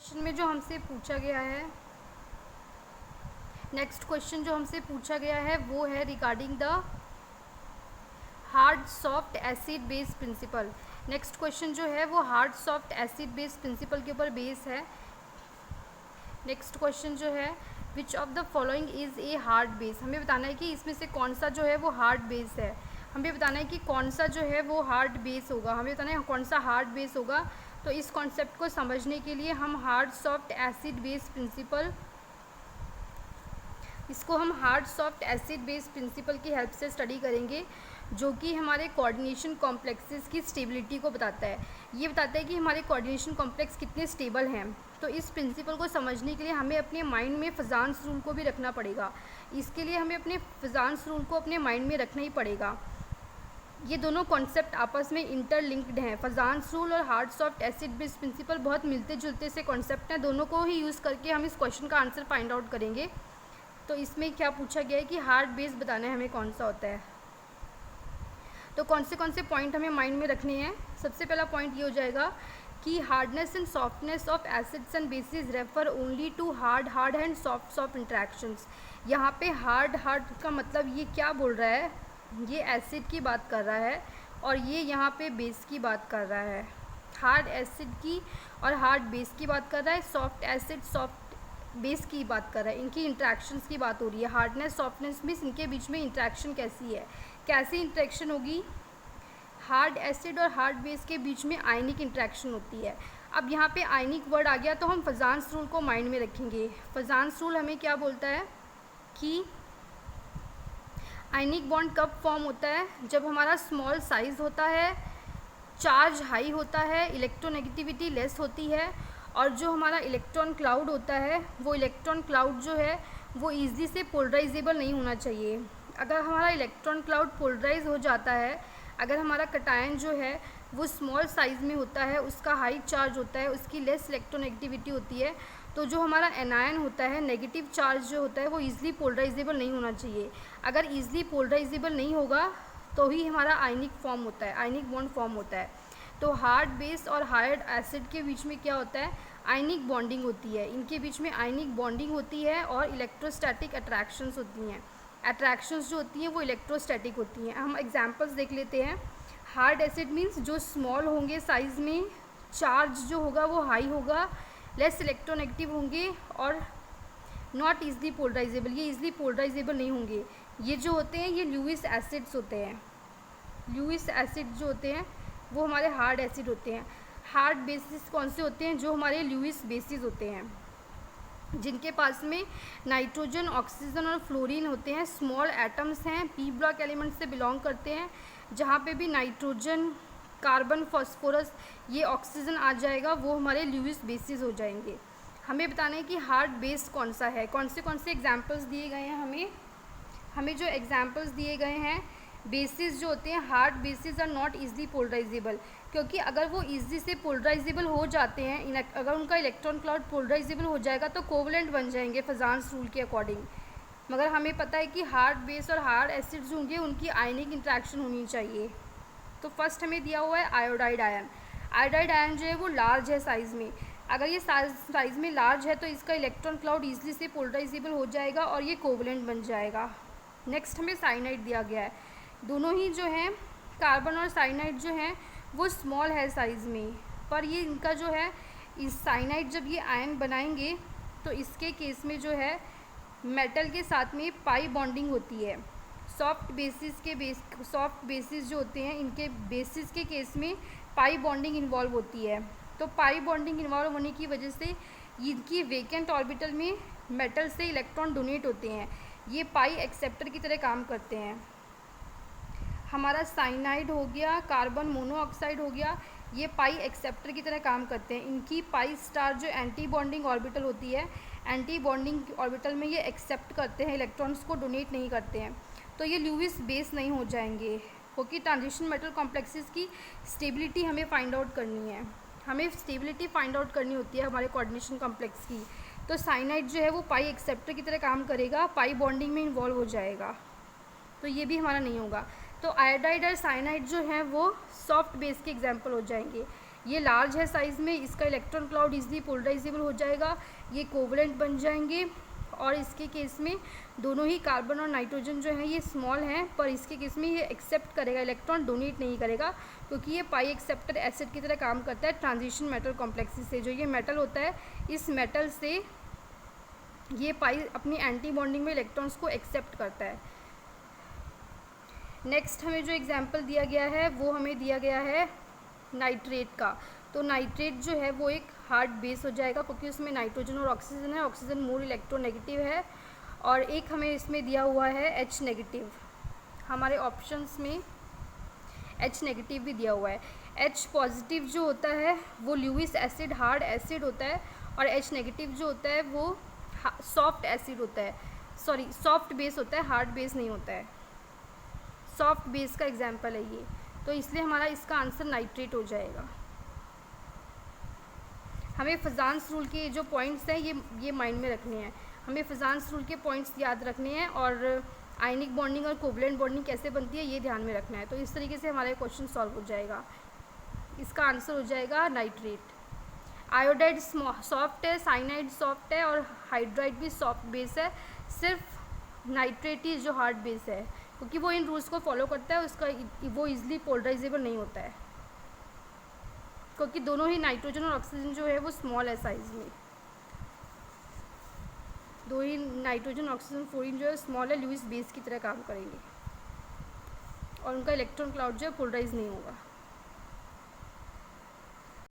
Question में जो हमसे पूछा गया है, नेक्स्ट क्वेश्चन जो हमसे पूछा गया है वो है regarding the hard soft acid base principle. Next question जो है वो hard soft acid base principle के ऊपर बेस है। नेक्स्ट क्वेश्चन जो है which of the following is a hard base. हमें बताना है कि इसमें से कौन सा जो है वो हार्ड बेस है। हमें बताना है कि कौन सा जो है वो हार्ड बेस होगा। हमें बताना है कौन सा हार्ड बेस होगा। तो इस कॉन्सेप्ट को समझने के लिए हम hard soft acid base principle, इसको हम hard soft acid base principle की हेल्प से स्टडी करेंगे, जो कि हमारे कोऑर्डिनेशन कॉम्प्लेक्सेस की स्टेबिलिटी को बताता है। ये बताता है कि हमारे कोऑर्डिनेशन कॉम्प्लेक्स कितने स्टेबल हैं। तो इस प्रिंसिपल को समझने के लिए हमें अपने माइंड में फजान्स रूल को भी रखना पड़ेगा। इसके लिए हमें अपने फजान्स रूल को अपने माइंड में रखना ही पड़ेगा। ये दोनों कॉन्सेप्ट आपस में इंटरलिंक्ड हैं। फजान्स रूल और hard soft acid base principle बहुत मिलते जुलते से कॉन्सेप्ट हैं। दोनों को ही यूज़ करके हम इस क्वेश्चन का आंसर फाइंड आउट करेंगे। तो इसमें क्या पूछा गया है कि हार्ड बेस बताना है हमें कौन सा होता है। तो कौन से पॉइंट हमें माइंड में रखने हैं। सबसे पहला पॉइंट ये हो जाएगा कि hardness and softness of acids and bases refer only to hard and soft interactions. यहाँ पे हार्ड का मतलब ये क्या बोल रहा है, ये एसिड की बात कर रहा है और ये यहाँ पे बेस की बात कर रहा है। हार्ड एसिड की और हार्ड बेस की बात कर रहा है, सॉफ्ट एसिड सॉफ्ट बेस की बात कर रहा है। इनकी इंट्रैक्शंस की बात हो रही है। हार्डनेस सॉफ्टनेस मीन्स इनके बीच में इंट्रैक्शन कैसी है, कैसी इंट्रैक्शन होगी। हार्ड एसिड और हार्ड बेस के बीच में आयनिक इंट्रैक्शन होती है। अब यहाँ पे आयनिक वर्ड आ गया तो हम फजान्स रूल को माइंड में रखेंगे। फजान्स रूल हमें क्या बोलता है कि आयनिक बॉन्ड कब फॉर्म होता है, जब हमारा स्मॉल साइज़ होता है, चार्ज हाई होता है, इलेक्ट्रोनेगेटिविटी लेस होती है, और जो हमारा इलेक्ट्रॉन क्लाउड होता है वो इलेक्ट्रॉन क्लाउड जो है वो ईजी से पोलराइजेबल नहीं होना चाहिए। अगर हमारा इलेक्ट्रॉन क्लाउड पोलराइज हो जाता है, अगर हमारा कटायन जो है वो स्मॉल साइज़ में होता है, उसका हाई चार्ज होता है, उसकी लेस इलेक्ट्रोनेगेटिविटी होती है, तो जो हमारा एनायन होता है, नेगेटिव चार्ज जो होता है वो ईज़िली पोलराइजेबल नहीं होना चाहिए। अगर ईज़िली पोलराइजेबल नहीं होगा तो ही हमारा आयनिक फॉर्म होता है, आयनिक बॉन्ड फॉर्म होता है। तो हार्ड बेस और हार्ड एसिड के बीच में क्या होता है, आयनिक बॉन्डिंग होती है। इनके बीच में आयनिक बॉन्डिंग होती है और इलेक्ट्रोस्टैटिक अट्रैक्शंस होती हैं। अट्रैक्शंस जो होती हैं वो इलेक्ट्रोस्टैटिक होती हैं। हम एग्जांपल्स देख लेते हैं। हार्ड एसिड मीन्स जो स्मॉल होंगे साइज़ में, चार्ज जो होगा वो हाई होगा, लेस इलेक्ट्रोनेगेटिव होंगे और नॉट ईजली पोलराइजेबल, ये ईजली पोलराइजेबल नहीं होंगे। ये जो होते हैं ये ल्यूइस एसिड्स होते हैं। ल्यूइस एसिड जो होते हैं वो हमारे हार्ड एसिड होते हैं। हार्ड बेसिस कौन से होते हैं, जो हमारे ल्यूइस बेसिस होते हैं, जिनके पास में नाइट्रोजन, ऑक्सीजन और फ्लोरीन होते हैं। स्मॉल एटम्स हैं, पी ब्लॉक एलिमेंट से बिलोंग करते हैं। जहाँ पे भी नाइट्रोजन, कार्बन, फास्फोरस, ये ऑक्सीजन आ जाएगा वो हमारे ल्यूइस बेसिस हो जाएंगे। हमें बताना है कि हार्ड बेस कौन सा है। कौन से एग्जाम्पल्स दिए गए हैं हमें जो एग्जाम्पल्स दिए गए हैं, बेसिस जो होते हैं hard bases are not easily polarizable, क्योंकि अगर वो ईजी से पोलराइजेबल हो जाते हैं, अगर उनका इलेक्ट्रॉन क्लाउड पोलराइजेबल हो जाएगा तो कोवलेंट बन जाएंगे फजान्स रूल के अकॉर्डिंग। मगर हमें पता है कि हार्ड बेस और हार्ड एसिड्स होंगे उनकी आयनिक इंट्रैक्शन होनी चाहिए। तो फर्स्ट हमें दिया हुआ है आयोडाइड आयन। आयोडाइड आयन जो है वो लार्ज है साइज़ में। अगर ये साइज़ में लार्ज है तो इसका इलेक्ट्रॉन क्लाउड ईजिली से पोलराइजेबल हो जाएगा और ये कोवलेंट बन जाएगा। नेक्स्ट हमें साइनाइड दिया गया है। दोनों ही जो हैं कार्बन और साइनाइड जो हैं वो स्मॉल है साइज़ में, पर ये इनका जो है इस साइनाइड जब ये आयन बनाएंगे तो इसके केस में जो है मेटल के साथ में पाई बॉन्डिंग होती है। सॉफ्ट बेसिस जो होते हैं इनके बेसिस के केस में पाई बॉन्डिंग इन्वॉल्व होती है। तो पाई बॉन्डिंग इन्वॉल्व होने की वजह से इनकी वेकेंट ऑर्बिटल में मेटल से इलेक्ट्रॉन डोनेट होते हैं। ये पाई एक्सेप्टर की तरह काम करते हैं। हमारा साइनाइड हो गया, कार्बन मोनोऑक्साइड हो गया, ये पाई एक्सेप्टर की तरह काम करते हैं। इनकी पाई स्टार जो एंटी बॉन्डिंग ऑर्बिटल होती है, एंटी बॉन्डिंग ऑर्बिटल में ये एक्सेप्ट करते हैं, इलेक्ट्रॉन्स को डोनेट नहीं करते हैं। तो ये ल्यूइस बेस नहीं हो जाएंगे, क्योंकि ट्रांजिशन मेटल कॉम्प्लेक्सेस की स्टेबिलिटी हमें फाइंड आउट करनी है। हमें स्टेबिलिटी फाइंड आउट करनी होती है हमारे कोऑर्डिनेशन कॉम्प्लेक्स की। तो साइनाइड जो है वो पाई एक्सेप्टर की तरह काम करेगा, पाई बॉन्डिंग में इन्वॉल्व हो जाएगा, तो ये भी हमारा नहीं होगा। तो आयोडाइड और साइनाइड जो हैं वो सॉफ्ट बेस के एग्जाम्पल हो जाएंगे। ये लार्ज है साइज़ में, इसका इलेक्ट्रॉन क्लाउड इजीली पोलराइजेबल हो जाएगा, ये कोवलेंट बन जाएंगे। और इसके केस में दोनों ही कार्बन और नाइट्रोजन जो है ये स्मॉल हैं, पर इसके केस में ये एक्सेप्ट करेगा इलेक्ट्रॉन, डोनेट नहीं करेगा, क्योंकि ये पाई एक्सेप्टर एसिड की तरह काम करता है ट्रांजिशन मेटल कॉम्प्लेक्सेस से। जो ये मेटल होता है, इस मेटल से ये पाई अपनी एंटी बॉन्डिंग में इलेक्ट्रॉन्स को एक्सेप्ट करता है। नेक्स्ट हमें जो एग्जाम्पल दिया गया है वो हमें दिया गया है नाइट्रेट का। तो नाइट्रेट जो है वो एक हार्ड बेस हो जाएगा, क्योंकि उसमें नाइट्रोजन और ऑक्सीजन है, ऑक्सीजन मोर इलेक्ट्रोनेगेटिव है। और एक हमें इसमें दिया हुआ है H नेगेटिव, हमारे ऑप्शंस में H नेगेटिव भी दिया हुआ है। H पॉजिटिव जो होता है वो ल्यूइस एसिड, हार्ड एसिड होता है, और H नेगेटिव जो होता है वो सॉफ्ट एसिड होता है, सॉरी सॉफ्ट बेस होता है, हार्ड बेस नहीं होता है, सॉफ्ट बेस का एग्जाम्पल है ये। तो इसलिए हमारा इसका आंसर नाइट्रेट हो जाएगा। हमें फजान्स रूल के जो पॉइंट्स हैं ये माइंड में रखने हैं, हमें फजान्स रूल के पॉइंट्स याद रखने हैं, और आयनिक बॉन्डिंग और कोवलेंट बॉन्डिंग कैसे बनती है ये ध्यान में रखना है। तो इस तरीके से हमारा क्वेश्चन सॉल्व हो जाएगा। इसका आंसर हो जाएगा नाइट्रेट। आयोडाइड सॉफ्ट है, साइनाइड सॉफ्ट है, और हाइड्राइड भी सॉफ्ट बेस है, सिर्फ नाइट्रेट ही जो हार्ड बेस है, क्योंकि वो इन रूल्स को फॉलो करता है, उसका वो इजीली पोलराइजेबल नहीं होता है, क्योंकि दोनों ही नाइट्रोजन और ऑक्सीजन जो है वो स्मॉल है साइज में, दो ही नाइट्रोजन ऑक्सीजन फ्लोरीन जो है स्मॉल है, लुईस बेस की तरह काम करेंगे, और उनका इलेक्ट्रॉन क्लाउड जो है पोलराइज नहीं होगा।